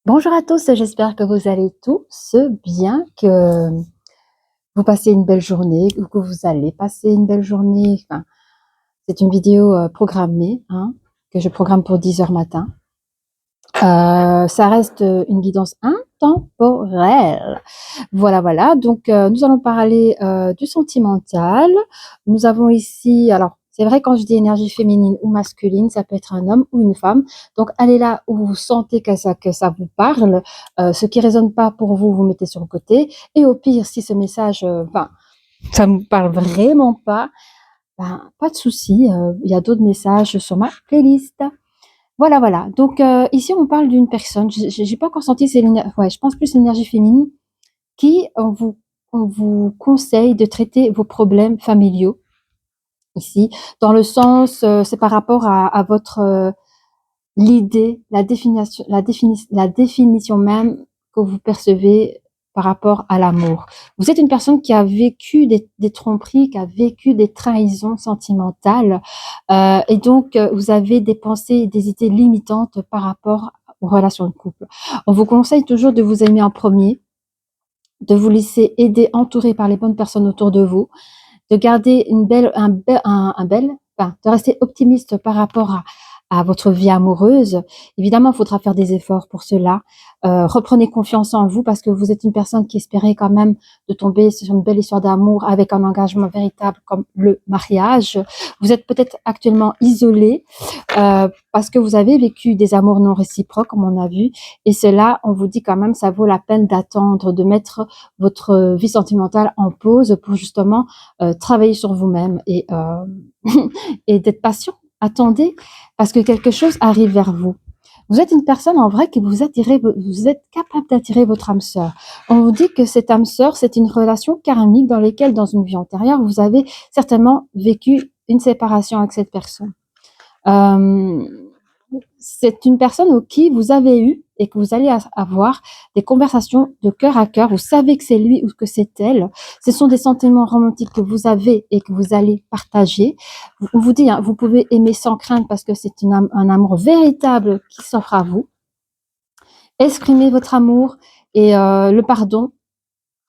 Bonjour à tous, j'espère que vous allez tous bien, que vous passez une belle journée, ou que vous allez passer une belle journée. Enfin, c'est une vidéo programmée, hein, que je programme pour 10 heures matin. Ça reste une guidance intemporelle. Voilà, voilà. Donc, nous allons parler du sentimental. Nous avons ici, alors, c'est vrai, quand je dis énergie féminine ou masculine, ça peut être un homme ou une femme. Donc, allez là où vous sentez que ça vous parle. Ce qui résonne pas pour vous, vous mettez sur le côté. Et au pire, si ce message, ça ne vous parle vraiment pas, pas de souci. Il y a d'autres messages sur ma playlist. Voilà, voilà. Donc, ici, on parle d'une personne, j'ai pas encore senti, ouais, je pense plus l'énergie féminine, qui on vous conseille de traiter vos problèmes familiaux, ici, dans le sens, c'est par rapport à votre, l'idée, la définition même que vous percevez par rapport à l'amour. Vous êtes une personne qui a vécu des tromperies, qui a vécu des trahisons sentimentales, et donc vous avez des pensées et des idées limitantes par rapport aux relations de couple. On vous conseille toujours de vous aimer en premier, de vous laisser aider, entourer par les bonnes personnes autour de vous, de garder de rester optimiste par rapport à votre vie amoureuse. Évidemment, il faudra faire des efforts pour cela. Reprenez confiance en vous parce que vous êtes une personne qui espérait quand même de tomber sur une belle histoire d'amour avec un engagement véritable comme le mariage. Vous êtes peut-être actuellement isolé parce que vous avez vécu des amours non réciproques, comme on a vu. Et cela, on vous dit quand même, ça vaut la peine d'attendre, de mettre votre vie sentimentale en pause pour justement travailler sur vous-même et d'être patient. Attendez, parce que quelque chose arrive vers vous. Vous êtes une personne en vrai que vous êtes capable d'attirer votre âme sœur. On vous dit que cette âme sœur, c'est une relation karmique dans laquelle, dans une vie antérieure, vous avez certainement vécu une séparation avec cette personne. Euh, c'est une personne au qui vous avez eu et que vous allez avoir des conversations de cœur à cœur. Vous savez que c'est lui ou que c'est elle. Ce sont des sentiments romantiques que vous avez et que vous allez partager. On vous dit, hein, vous pouvez aimer sans crainte parce que c'est un amour véritable qui s'offre à vous. Exprimez votre amour et le pardon.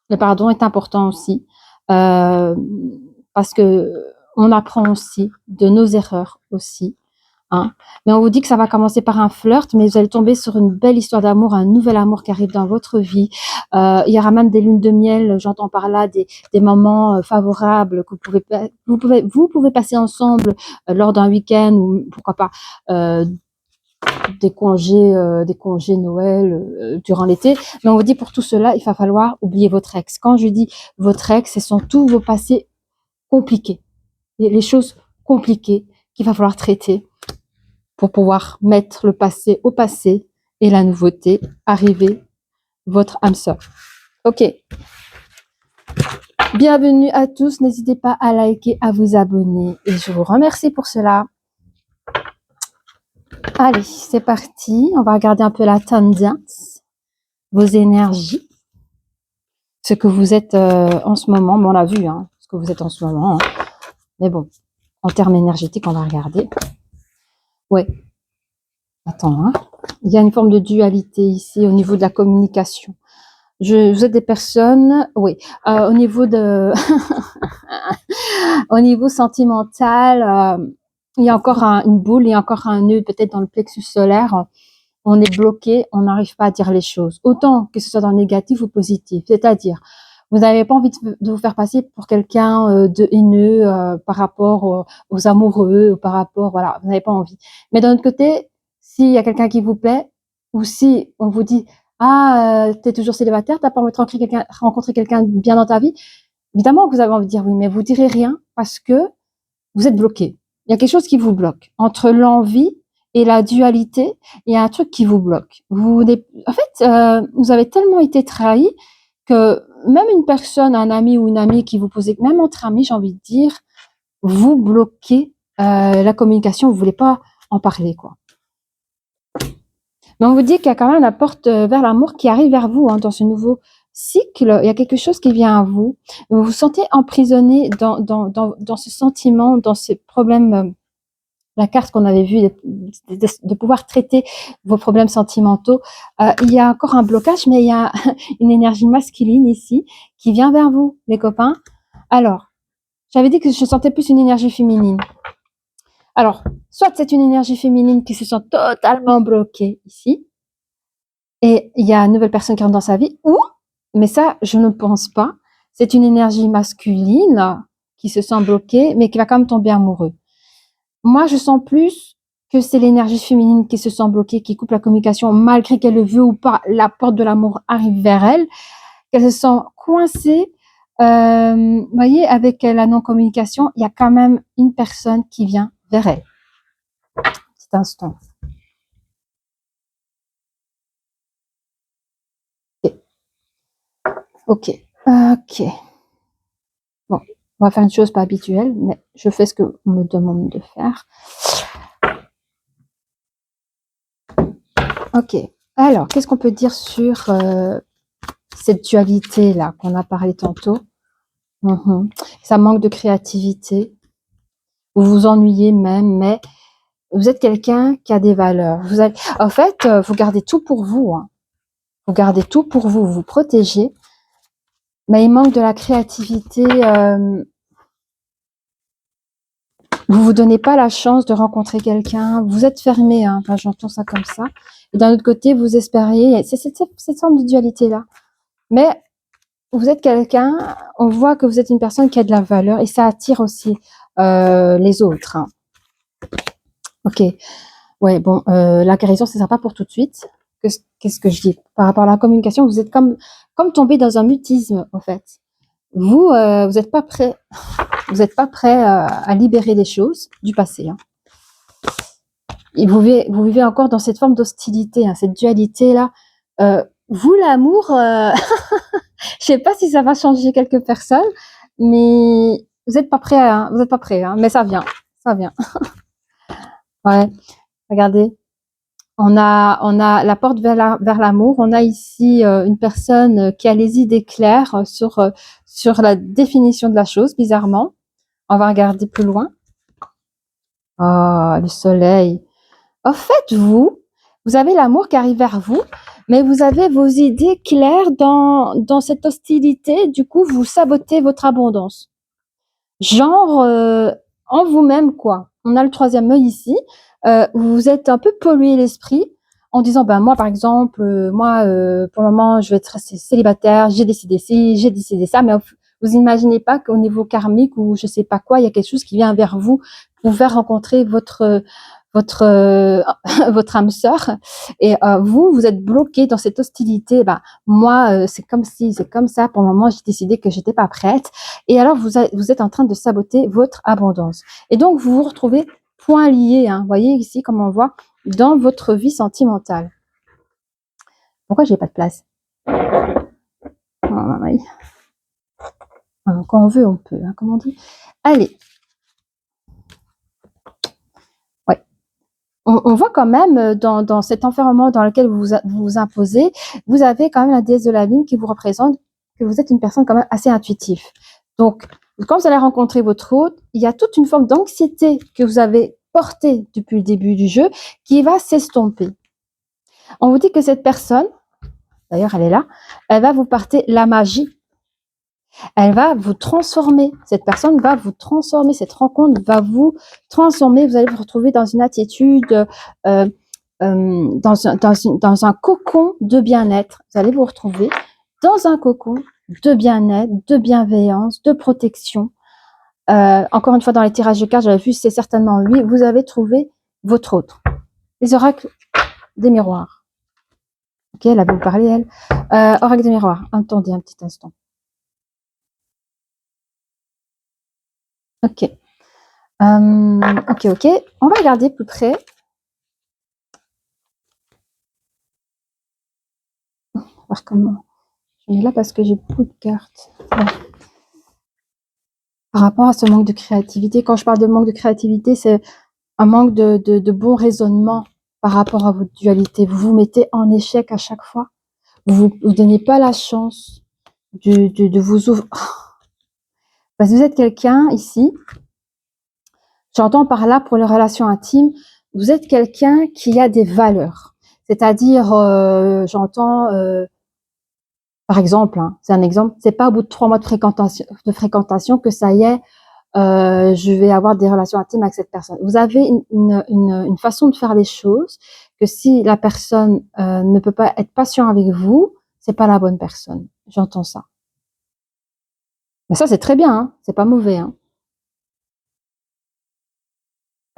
Le pardon est important aussi euh, parce que on apprend aussi de nos erreurs aussi. Hein. Mais on vous dit que ça va commencer par un flirt, mais vous allez tomber sur une belle histoire d'amour, un nouvel amour qui arrive dans votre vie. Il y aura même des lunes de miel, j'entends par là des moments favorables que vous pouvez passer ensemble lors d'un week-end ou pourquoi pas des congés Noël durant l'été. Mais on vous dit pour tout cela, il va falloir oublier votre ex. Quand je dis votre ex, ce sont tous vos passés compliqués, les choses compliquées qu'il va falloir traiter pour pouvoir mettre le passé au passé et la nouveauté arriver, votre âme sœur. Ok. Bienvenue à tous. N'hésitez pas à liker, à vous abonner. Et je vous remercie pour cela. Allez, c'est parti. On va regarder un peu la tendance, vos énergies, ce que vous êtes en ce moment. Bon, on l'a vu, hein, ce que vous êtes en ce moment. Hein. Mais bon, en termes énergétiques, on va regarder. Ouais. Attends, hein. Il y a une forme de dualité ici au niveau de la communication. Vous êtes des personnes, oui, au niveau de, au niveau sentimental, il y a encore une boule, il y a encore un nœud peut-être dans le plexus solaire. On est bloqué, on n'arrive pas à dire les choses. Autant que ce soit dans le négatif ou positif. C'est-à-dire, vous n'avez pas envie de vous faire passer pour quelqu'un de haineux par rapport aux amoureux, ou par rapport, voilà, vous n'avez pas envie. Mais d'un autre côté, s'il y a quelqu'un qui vous plaît, ou si on vous dit, ah, t'es toujours célibataire, t'as pas envie de rencontrer quelqu'un de bien dans ta vie, évidemment que vous avez envie de dire oui, mais vous direz rien parce que vous êtes bloqué. Il y a quelque chose qui vous bloque. Entre l'envie et la dualité, il y a un truc qui vous bloque. En fait, vous avez tellement été trahi que même une personne, un ami ou une amie qui vous posait, même entre amis, j'ai envie de dire, vous bloquez la communication, vous voulez pas en parler, quoi. Mais on vous dit qu'il y a quand même la porte vers l'amour qui arrive vers vous, hein, dans ce nouveau cycle. Il y a quelque chose qui vient à vous. Vous vous sentez emprisonné dans ce sentiment, dans ces problèmes la carte qu'on avait vue, de pouvoir traiter vos problèmes sentimentaux, il y a encore un blocage, mais il y a une énergie masculine ici qui vient vers vous, les copains. Alors, j'avais dit que je sentais plus une énergie féminine. Alors, soit c'est une énergie féminine qui se sent totalement bloquée ici, et il y a une nouvelle personne qui rentre dans sa vie, ou, mais ça, je ne pense pas, c'est une énergie masculine qui se sent bloquée, mais qui va quand même tomber amoureux. Moi, je sens plus que c'est l'énergie féminine qui se sent bloquée, qui coupe la communication, malgré qu'elle le veut ou pas, la porte de l'amour arrive vers elle, qu'elle se sent coincée. Vous voyez, avec la non-communication, il y a quand même une personne qui vient vers elle. Petit instant. Ok. Ok. Bon, on va faire une chose pas habituelle, mais je fais ce qu'on me demande de faire. Ok. Alors, qu'est-ce qu'on peut dire sur cette dualité-là qu'on a parlé tantôt? Ça manque de créativité. Vous vous ennuyez même, mais vous êtes quelqu'un qui a des valeurs. En fait, vous gardez tout pour vous. Hein. Vous gardez tout pour vous, vous protégez. Mais il manque de la créativité. Vous vous donnez pas la chance de rencontrer quelqu'un. Vous êtes fermé. Hein. Enfin, j'entends ça comme ça. Et d'un autre côté, vous espériez. C'est cette forme de dualité-là. Mais vous êtes quelqu'un, on voit que vous êtes une personne qui a de la valeur et ça attire aussi les autres. Hein. Ok. Ouais, bon, la guérison, c'est sympa pour tout de suite. Qu'est-ce que je dis? Par rapport à la communication, vous êtes comme tombé dans un mutisme, en fait. Vous n'êtes pas prêt. Vous n'êtes pas prêt à libérer les choses du passé. Hein. Et vous vivez encore dans cette forme d'hostilité, hein, cette dualité-là. Vous, l'amour, je sais pas si ça va changer quelques personnes, mais vous n'êtes pas prêt, hein, vous n'êtes pas prêt, hein, mais ça vient, ça vient. Ouais, regardez, on a la porte vers l'amour. On a ici une personne qui a les idées claires sur la définition de la chose. Bizarrement, on va regarder plus loin. Ah, le soleil. En fait, vous avez l'amour qui arrive vers vous, mais vous avez vos idées claires dans cette hostilité. Du coup, vous sabotez votre abondance. Genre, en vous-même, quoi. On a le troisième œil ici. Vous êtes un peu pollué l'esprit en disant, ben moi, par exemple, pour le moment, je vais être célibataire, j'ai décidé ci, j'ai décidé ça, mais vous imaginez pas qu'au niveau karmique ou je sais pas quoi, il y a quelque chose qui vient vers vous pour faire rencontrer votre votre âme sœur et vous êtes bloqué dans cette hostilité. Ben moi c'est comme si c'est comme ça, pour le moment j'ai décidé que j'étais pas prête et alors vous êtes en train de saboter votre abondance et donc vous vous retrouvez point lié, hein. Vous voyez ici comme on voit dans votre vie sentimentale. Pourquoi j'ai pas de place? Oh, oui. Quand on veut on peut, hein, comme on dit. Allez. On voit quand même dans cet enfermement dans lequel vous vous imposez, vous avez quand même la déesse de la lune qui vous représente, que vous êtes une personne quand même assez intuitive. Donc, quand vous allez rencontrer votre hôte, il y a toute une forme d'anxiété que vous avez portée depuis le début du jeu qui va s'estomper. On vous dit que cette personne, d'ailleurs elle est là, elle va vous porter la magie. Elle va vous transformer. Cette personne va vous transformer. Cette rencontre va vous transformer. Vous allez vous retrouver dans une attitude, dans un cocon de bien-être. Vous allez vous retrouver dans un cocon de bien-être, de bienveillance, de protection. Encore une fois, dans les tirages de cartes, j'avais vu, c'est certainement lui. Vous avez trouvé votre autre. Les oracles des miroirs. Ok, elle va vous parler, elle. Oracle des miroirs. Attendez un petit instant. Ok. Ok. On va regarder plus près. On va voir comment. Je mets là parce que j'ai beaucoup de cartes. Ouais. Par rapport à ce manque de créativité, quand je parle de manque de créativité, c'est un manque de bon raisonnement par rapport à votre dualité. Vous vous mettez en échec à chaque fois. Vous ne donnez pas la chance de vous ouvrir. Parce que vous êtes quelqu'un ici, J'entends par là, pour les relations intimes, vous êtes quelqu'un qui a des valeurs. C'est-à-dire, j'entends, par exemple, hein, c'est un exemple, c'est pas au bout de 3 mois de fréquentation que ça y est, je vais avoir des relations intimes avec cette personne. Vous avez une façon de faire les choses que si la personne ne peut pas être patient avec vous, c'est pas la bonne personne. J'entends ça. Mais ça, c'est très bien, hein, c'est pas mauvais. Hein.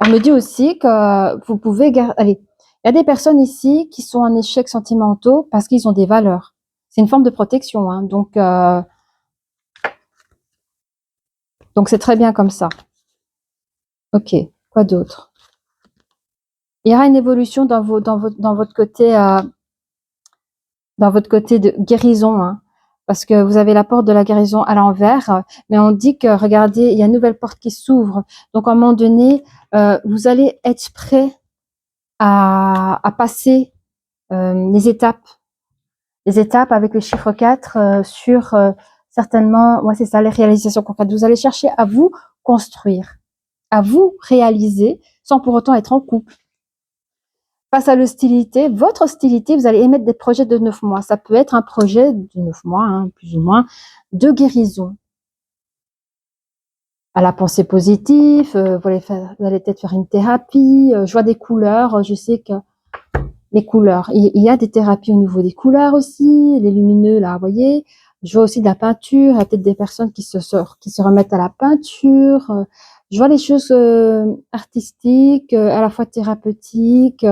On me dit aussi que vous pouvez allez, il y a des personnes ici qui sont en échec sentimentaux parce qu'ils ont des valeurs. C'est une forme de protection, hein, donc c'est très bien comme ça. Ok, quoi d'autre? Il y aura une évolution dans votre côté, de guérison, hein, parce que vous avez la porte de la guérison à l'envers, mais on dit que, regardez, il y a une nouvelle porte qui s'ouvre. Donc, à un moment donné, vous allez être prêt à passer les étapes avec le chiffre 4 sur certainement, ouais, c'est ça, les réalisations concrètes. Vous allez chercher à vous construire, à vous réaliser sans pour autant être en couple. Face à l'hostilité, votre hostilité, vous allez émettre des projets de 9 mois. Ça peut être un projet de 9 mois, hein, plus ou moins, de guérison. À la pensée positive, vous allez peut-être faire une thérapie. Je vois des couleurs, je sais que les couleurs, il y a des thérapies au niveau des couleurs aussi, les lumineux, là, vous voyez. Je vois aussi de la peinture, il y a peut-être des personnes qui se remettent à la peinture. Je vois les choses artistiques, à la fois thérapeutiques,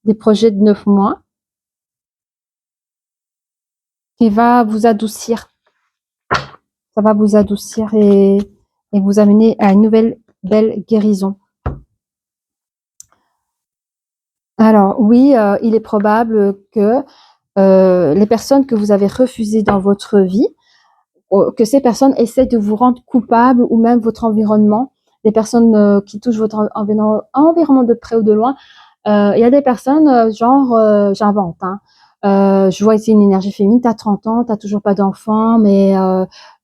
des projets de 9 mois qui va vous adoucir. Ça va vous adoucir et vous amener à une nouvelle belle guérison. Alors oui, il est probable que les personnes que vous avez refusées dans votre vie, que ces personnes essaient de vous rendre coupable, ou même votre environnement, des personnes qui touchent votre environnement de près ou de loin. Il y a des personnes, j'invente, hein, je vois ici une énergie féminine, tu as 30 ans, tu n'as toujours pas d'enfant, mais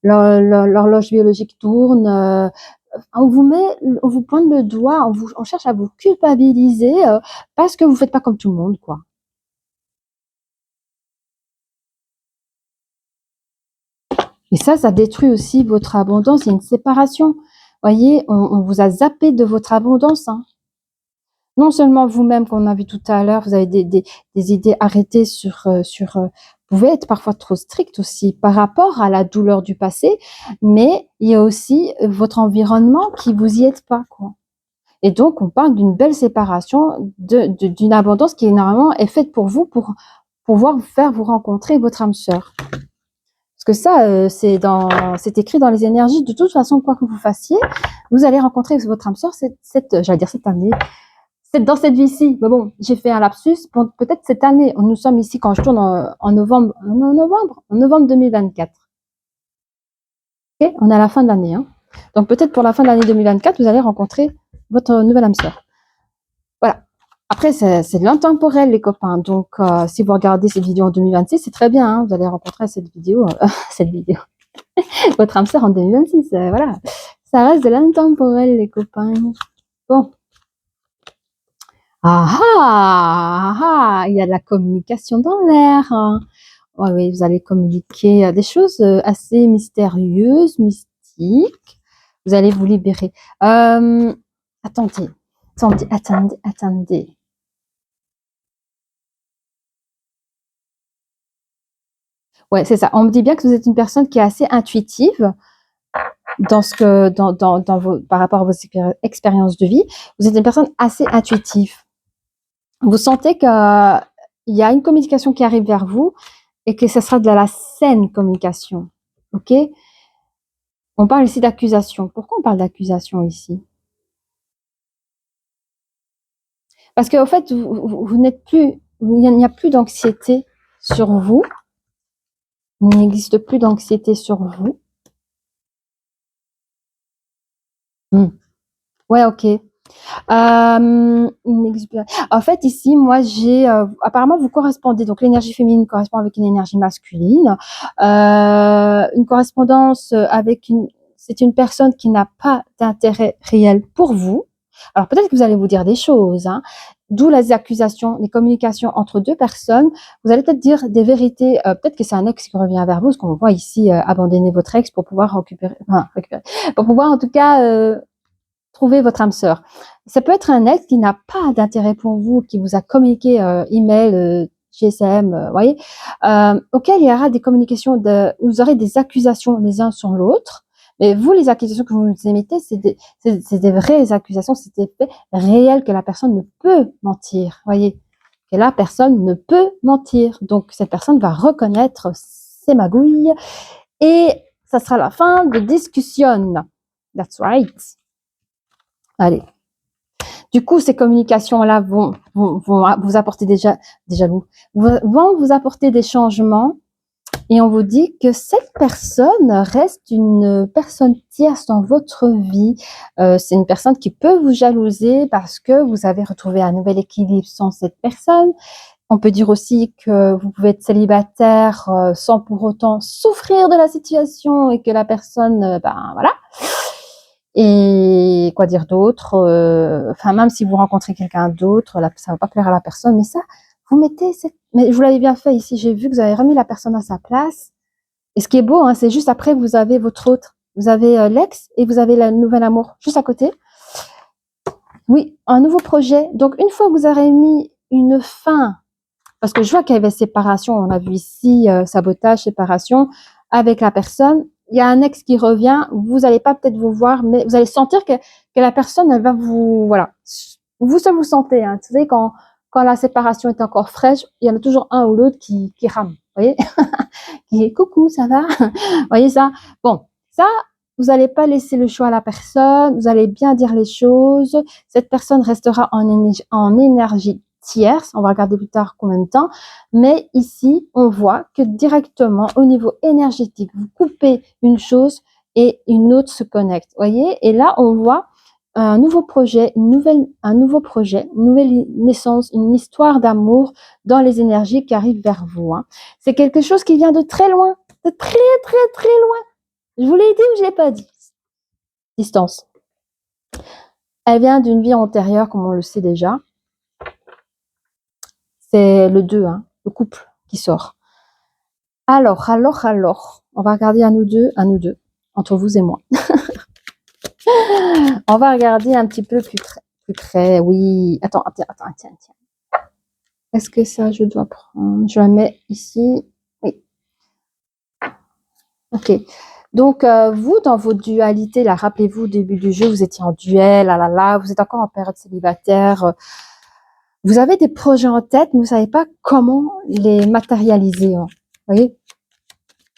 l'horloge biologique tourne. On vous pointe le doigt, on cherche à vous culpabiliser parce que vous ne faites pas comme tout le monde, quoi. Et ça détruit aussi votre abondance. Il y a une séparation. Voyez, on vous a zappé de votre abondance. Hein. Non seulement vous-même, qu'on a vu tout à l'heure, vous avez des idées arrêtées vous pouvez être parfois trop strict aussi par rapport à la douleur du passé, mais il y a aussi votre environnement qui vous y aide pas, quoi. Et donc, on parle d'une belle séparation, d'une abondance qui normalement est faite pour vous, pour pouvoir faire vous rencontrer votre âme sœur. Parce que ça, c'est écrit dans les énergies. De toute façon, quoi que vous fassiez, vous allez rencontrer votre âme sœur j'allais dire cette année, dans cette vie-ci. Mais bon, j'ai fait un lapsus. Peut-être cette année. Nous sommes ici quand je tourne en novembre 2024. Okay, on est à la fin de l'année. Hein. Donc peut-être pour la fin de l'année 2024, vous allez rencontrer votre nouvelle âme sœur. Voilà. Après, c'est de l'intemporel, les copains. Donc, si vous regardez cette vidéo en 2026, c'est très bien. Hein, vous allez rencontrer cette vidéo, votre âme sœur en 2026. Voilà. Ça reste de l'intemporel, les copains. Bon. Il y a de la communication dans l'air. Hein. Ouais, oui, vous allez communiquer des choses assez mystérieuses, mystiques. Vous allez vous libérer. Attendez. Ouais, c'est ça. On me dit bien que vous êtes une personne qui est assez intuitive par rapport à vos expériences de vie. Vous êtes une personne assez intuitive. Vous sentez qu'il y a une communication qui arrive vers vous et que ce sera de la saine communication. Ok? On parle ici d'accusation. Pourquoi on parle d'accusation ici? Parce qu'en fait, vous n'êtes plus, il n'y a plus d'anxiété sur vous. Il n'existe plus d'anxiété sur vous. Ouais, ok. En fait, ici, moi, j'ai apparemment vous correspondez. Donc, l'énergie féminine correspond avec une énergie masculine. Une correspondance avec c'est une personne qui n'a pas d'intérêt réel pour vous. Alors peut-être que vous allez vous dire des choses, hein, d'où les accusations, les communications entre deux personnes. Vous allez peut-être dire des vérités, peut-être que c'est un ex qui revient vers vous, parce qu'on voit ici abandonner votre ex pour pouvoir pour pouvoir en tout cas trouver votre âme sœur. Ça peut être un ex qui n'a pas d'intérêt pour vous, qui vous a communiqué email, GSM, voyez, auquel il y aura des communications, vous aurez des accusations les uns sur l'autre. Mais vous, les accusations que vous émettez, c'est des vraies accusations, c'est des faits réels que la personne ne peut mentir, voyez, que la personne ne peut mentir. Donc cette personne va reconnaître ses magouilles et ça sera la fin de discussion. That's right. Allez. Du coup, ces communications-là vont vous apporter vont vous apporter des changements et on vous dit que cette personne reste une personne tierce dans votre vie. C'est une personne qui peut vous jalouser parce que vous avez retrouvé un nouvel équilibre sans cette personne. On peut dire aussi que vous pouvez être célibataire sans pour autant souffrir de la situation et que la personne, voilà. Et quoi dire d'autre, enfin même si vous rencontrez quelqu'un d'autre, ça va pas plaire à la personne, mais ça, vous mettez mais vous l'avez bien fait ici, j'ai vu que vous avez remis la personne à sa place. Et ce qui est beau, hein, c'est juste après, vous avez votre autre, vous avez l'ex et vous avez le nouvel amour juste à côté. Oui, un nouveau projet. Donc une fois que vous aurez mis une fin, parce que je vois qu'il y avait séparation, on a vu ici sabotage, séparation avec la personne. Il y a un ex qui revient, vous n'allez pas peut-être vous voir, mais vous allez sentir que la personne, elle va vous, voilà, vous seul vous sentez, hein. Tu sais, quand la séparation est encore fraîche, il y en a toujours un ou l'autre qui rame, vous voyez, qui est coucou, ça va, vous voyez ça. Bon, ça, vous n'allez pas laisser le choix à la personne, vous allez bien dire les choses. Cette personne restera en énergie tierce, on va regarder plus tard combien de temps, mais ici, on voit que directement, au niveau énergétique, vous coupez une chose et une autre se connecte, voyez, et là, on voit un nouveau projet, une nouvelle naissance, une histoire d'amour dans les énergies qui arrivent vers vous, hein. C'est quelque chose qui vient de très loin, de très, très, très loin. Je vous l'ai dit ou je l'ai pas dit? Distance. Elle vient d'une vie antérieure, comme on le sait déjà. C'est le 2, hein, le couple qui sort. Alors, on va regarder à nous deux, entre vous et moi. On va regarder un petit peu plus près. Oui, attends, tiens. Est-ce que ça, je dois prendre? Je la mets ici. Oui. Ok. Donc, vous, dans vos dualités, là, rappelez-vous, au début du jeu, vous étiez en duel, vous êtes encore en période célibataire. Vous avez des projets en tête, mais vous savez pas comment les matérialiser, hein. Vous voyez,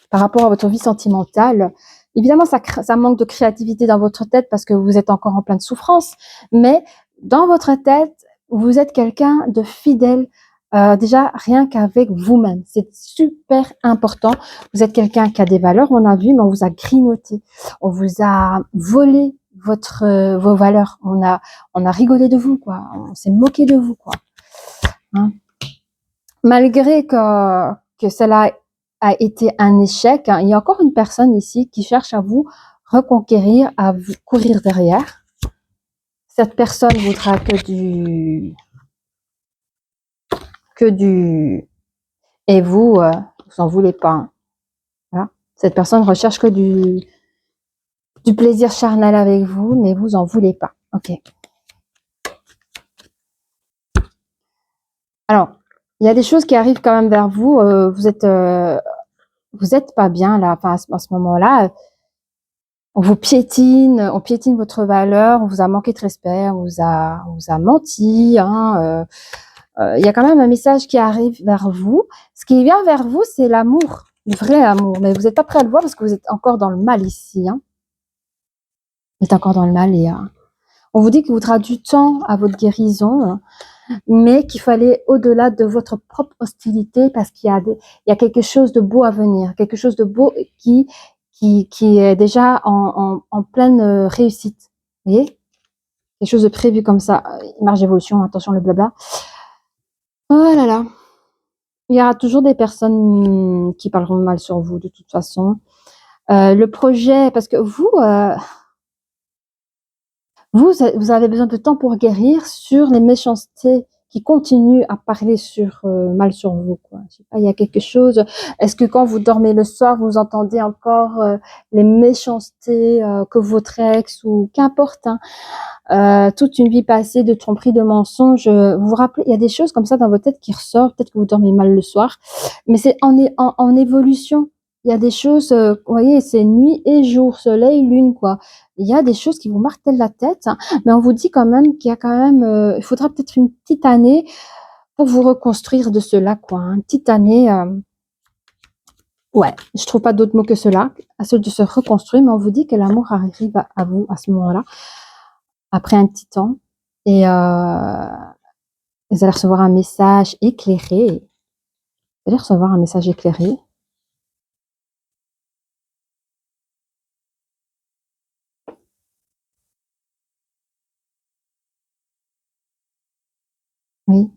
par rapport à votre vie sentimentale. Évidemment, ça manque de créativité dans votre tête parce que vous êtes encore en pleine souffrance, mais dans votre tête, vous êtes quelqu'un de fidèle, déjà rien qu'avec vous-même. C'est super important. Vous êtes quelqu'un qui a des valeurs, on a vu, mais on vous a grignoté. On vous a volé vos valeurs. On a rigolé de vous, quoi. On s'est moqué de vous, quoi. Hein? Malgré que cela a été un échec, hein, il y a encore une personne ici qui cherche à vous reconquérir, à vous courir derrière. Cette personne voudra que du, et vous en voulez pas, hein. Voilà. Cette personne recherche que du plaisir charnel avec vous, mais vous en voulez pas. Ok. Alors, il y a des choses qui arrivent quand même vers vous. Vous êtes pas bien là, enfin, à ce moment-là. On piétine votre valeur, on vous a manqué de respect, on vous a menti, hein. Il y a quand même un message qui arrive vers vous. Ce qui vient vers vous, c'est l'amour, le vrai amour. Mais vous n'êtes pas prêt à le voir parce que vous êtes encore dans le mal ici, hein. Vous êtes encore dans le mal et on vous dit qu'il voudra du temps à votre guérison, hein, mais qu'il fallait au-delà de votre propre hostilité parce qu'il y a quelque chose de beau à venir, quelque chose de beau qui est déjà en pleine réussite. Vous voyez? Quelque chose de prévu comme ça. Marge d'évolution, attention le blabla. Oh là là. Il y aura toujours des personnes qui parleront mal sur vous de toute façon. Le projet, parce que vous avez besoin de temps pour guérir sur les méchancetés qui continuent à parler mal sur vous, quoi. Je sais pas, il y a quelque chose. Est-ce que quand vous dormez le soir, vous entendez encore les méchancetés que votre ex ou qu'importe, hein, toute une vie passée de tromperie, de mensonges. Vous vous rappelez, il y a des choses comme ça dans votre tête qui ressortent. Peut-être que vous dormez mal le soir, mais c'est en évolution. Il y a des choses, vous voyez, c'est nuit et jour, soleil, lune, quoi. Il y a des choses qui vous martèlent la tête, hein, mais on vous dit quand même qu'il y a quand même, il faudra peut-être une petite année pour vous reconstruire de cela, quoi. Une petite année, ouais, je trouve pas d'autre mot que cela, à celui de se reconstruire, mais on vous dit que l'amour arrive à vous à ce moment-là, après un petit temps, et vous allez recevoir un message éclairé. Vous allez recevoir un message éclairé. Oui.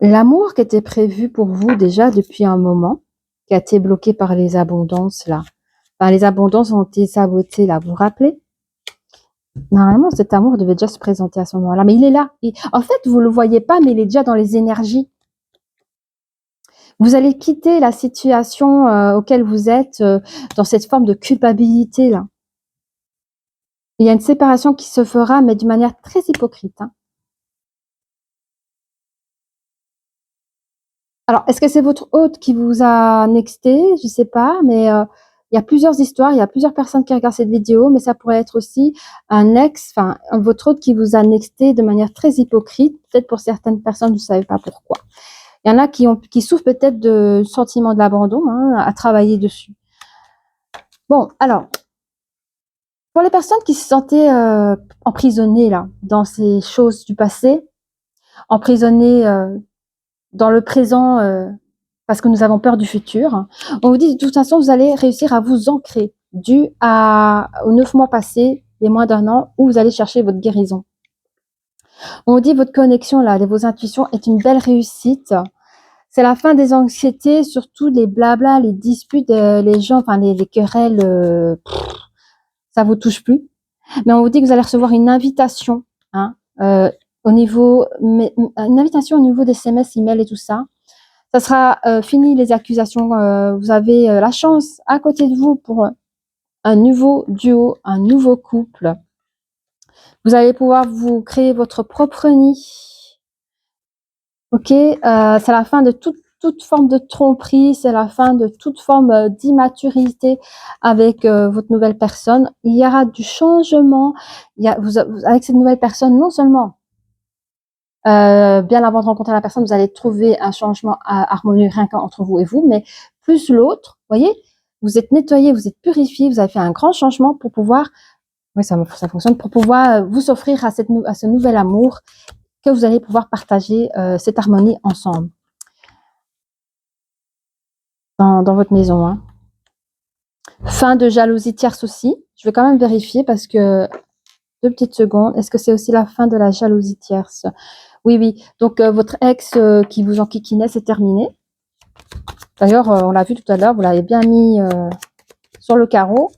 L'amour qui était prévu pour vous déjà depuis un moment, qui a été bloqué par les abondances là. Enfin, les abondances ont été sabotées là, vous vous rappelez? Normalement, cet amour devait déjà se présenter à ce moment-là, mais il est là. En fait, vous le voyez pas, mais il est déjà dans les énergies. Vous allez quitter la situation auquel vous êtes dans cette forme de culpabilité là. Il y a une séparation qui se fera, mais d'une manière très hypocrite, hein. Alors, est-ce que c'est votre hôte qui vous a nexté? Je sais pas, mais il y a plusieurs histoires, il y a plusieurs personnes qui regardent cette vidéo, mais ça pourrait être aussi un ex, enfin, votre hôte qui vous a nexté de manière très hypocrite. Peut-être pour certaines personnes, vous ne savez pas pourquoi. Il y en a qui souffrent peut-être de sentiment de l'abandon, hein, à travailler dessus. Bon, alors, pour les personnes qui se sentaient emprisonnées là, dans ces choses du passé, emprisonnées dans le présent, parce que nous avons peur du futur. On vous dit de toute façon, vous allez réussir à vous ancrer aux 9 mois passés, les moins d'un an, où vous allez chercher votre guérison. On vous dit votre connexion là, vos intuitions est une belle réussite. C'est la fin des anxiétés, surtout les blabla, les disputes, les gens, enfin les querelles, ça vous touche plus. Mais on vous dit que vous allez recevoir une invitation, hein, une invitation au niveau des SMS, emails et tout ça. Ça sera fini les accusations. Vous avez la chance à côté de vous pour un nouveau duo, un nouveau couple. Vous allez pouvoir vous créer votre propre nid. Ok, c'est la fin de toute forme de tromperie, c'est la fin de toute forme d'immaturité avec votre nouvelle personne. Il y aura du changement. Avec cette nouvelle personne, non seulement bien avant de rencontrer la personne, vous allez trouver un changement harmonieux rien qu'entre vous et vous, mais plus l'autre, voyez, vous êtes nettoyé, vous êtes purifié, vous avez fait un grand changement pour pouvoir, oui, ça fonctionne, pour pouvoir vous offrir à ce nouvel amour que vous allez pouvoir partager cette harmonie ensemble dans votre maison, hein. Fin de jalousie tierce aussi. Je vais quand même vérifier parce que 2 petites secondes. Est-ce que c'est aussi la fin de la jalousie tierce? Oui, oui. Donc, votre ex qui vous enquiquinait, c'est terminé. D'ailleurs, on l'a vu tout à l'heure, vous l'avez bien mis sur le carreau.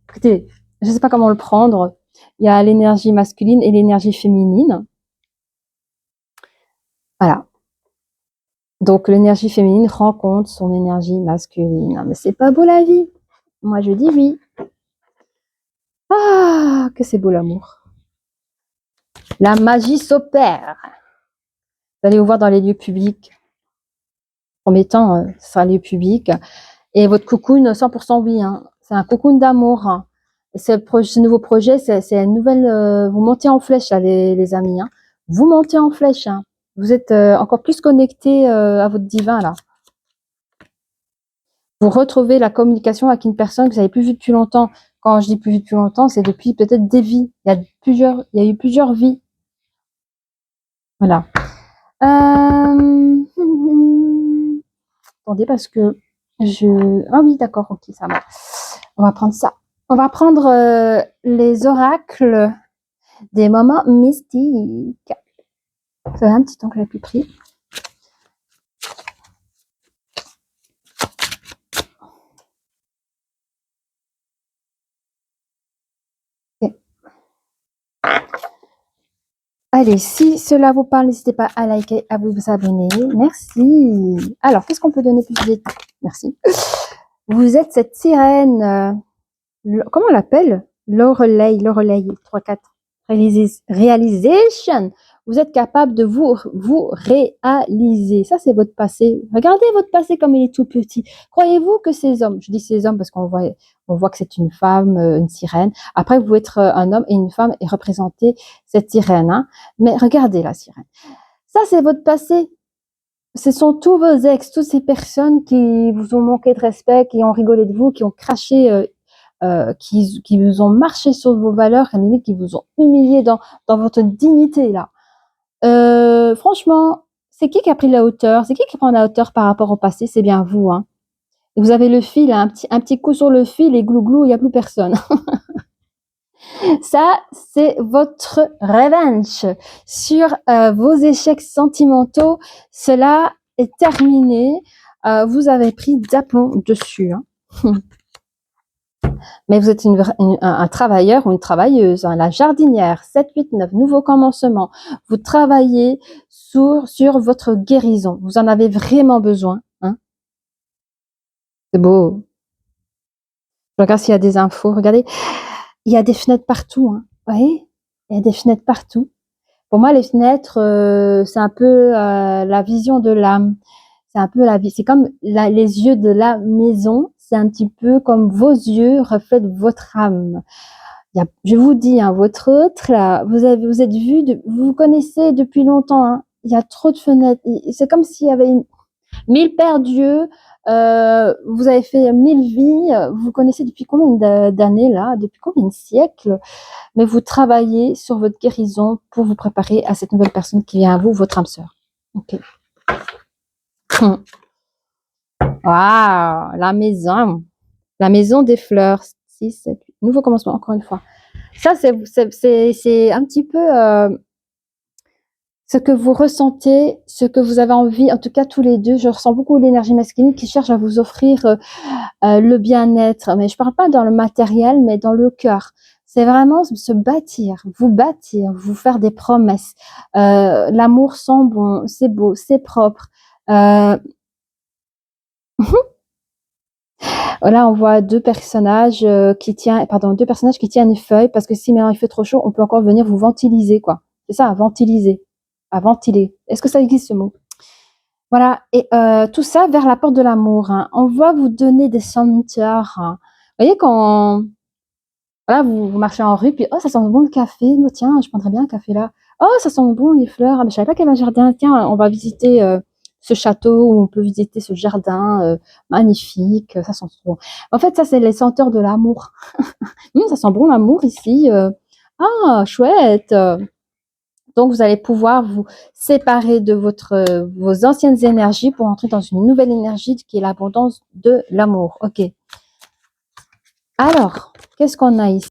Écoutez, je ne sais pas comment le prendre. Il y a l'énergie masculine et l'énergie féminine. Voilà. Donc, l'énergie féminine rencontre son énergie masculine. Non, mais c'est pas beau la vie. Moi, je dis oui. Ah, que c'est beau l'amour. La magie s'opère. Vous allez vous voir dans les lieux publics. En mettant, ce sera lieu public. Et votre cocoon, 100% oui, hein. C'est un cocoon d'amour, hein. Et ce nouveau projet, c'est une nouvelle. Vous montez en flèche, là, les amis, hein. Vous montez en flèche, hein. Vous êtes encore plus connectés à votre divin, là. Vous retrouvez la communication avec une personne que vous n'avez plus vue depuis longtemps. Quand je dis plus vue depuis longtemps, c'est depuis peut-être des vies. Il y a eu plusieurs vies. Voilà. Attendez, parce que ah oui, d'accord, ok, ça va. On va prendre ça. On va prendre les oracles des moments mystiques. Ça fait un petit temps que je l'ai plus pris. Allez, si cela vous parle, n'hésitez pas à liker, à vous abonner. Merci. Alors, qu'est-ce qu'on peut donner plus vite? Merci. Vous êtes cette sirène, comment on l'appelle? Lorelei, 3-4. Realization. Vous êtes capable de vous réaliser. Ça, c'est votre passé. Regardez votre passé comme il est tout petit. Croyez-vous que ces hommes, je dis ces hommes parce on voit que c'est une femme, une sirène. Après, vous pouvez être un homme et une femme et représenter cette sirène, hein. Mais regardez la sirène. Ça, c'est votre passé. Ce sont tous vos ex, toutes ces personnes qui vous ont manqué de respect, qui ont rigolé de vous, qui ont craché, qui vous ont marché sur vos valeurs, à la limite qui vous ont humilié dans votre dignité là. Franchement, c'est qui a pris la hauteur? C'est qui prend la hauteur par rapport au passé? C'est bien vous, hein. Et vous avez le fil, hein, un petit coup sur le fil et glou-glou, il n'y a plus personne. Ça, c'est votre revanche sur vos échecs sentimentaux. Cela est terminé. Vous avez pris d'aplomb dessus, hein. Mais vous êtes un travailleur ou une travailleuse, hein, la jardinière, 7, 8, 9, nouveau commencement. Vous travaillez sur votre guérison. Vous en avez vraiment besoin, hein. C'est beau. Je regarde s'il y a des infos. Regardez, il y a des fenêtres partout, hein. Vous voyez, il y a des fenêtres partout. Pour moi, les fenêtres, c'est un peu la vision de l'âme. C'est un peu la vie. C'est comme les yeux de la maison. C'est un petit peu comme vos yeux reflètent votre âme. Je vous dis, hein, votre autre, là, vous êtes vu, vous vous connaissez depuis longtemps, hein. Il y a trop de fenêtres. C'est comme s'il y avait 1000 paires d'yeux. Vous avez fait 1000 vies. Vous connaissez depuis combien d'années, là? Depuis combien de siècles? Mais vous travaillez sur votre guérison pour vous préparer à cette nouvelle personne qui vient à vous, votre âme sœur. Ok. Waouh, la maison des fleurs. 6, 7, 8. Nouveau commencement, encore une fois. Ça, c'est un petit peu ce que vous ressentez, ce que vous avez envie, en tout cas tous les deux. Je ressens beaucoup l'énergie masculine qui cherche à vous offrir le bien-être. Mais je parle pas dans le matériel, mais dans le cœur. C'est vraiment se bâtir, vous faire des promesses. L'amour sent bon, c'est beau, c'est propre. Euh, Là, on voit deux personnages qui tiennent une feuille parce que si maintenant il fait trop chaud, on peut encore venir vous ventiliser, quoi. C'est ça, à ventiler. Est-ce que ça existe ce mot? Voilà, et tout ça vers la porte de l'amour, hein. On va vous donner des senteurs, hein. Vous voyez quand voilà, vous marchez en rue, puis oh, ça sent bon le café. Oh, tiens, je prendrais bien un café là. Oh, ça sent bon les fleurs. Ah, mais je savais pas qu'il y avait un jardin. Tiens, on va visiter ce château ou on peut visiter ce jardin magnifique. Ça sent trop bon. En fait, ça, c'est les senteurs de l'amour. Ça sent bon l'amour ici. Ah, chouette. Donc, vous allez pouvoir vous séparer de vos anciennes énergies pour entrer dans une nouvelle énergie qui est l'abondance de l'amour. Ok. Alors, qu'est-ce qu'on a ici?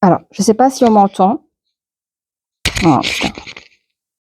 Alors, je sais pas si on m'entend. Oh putain.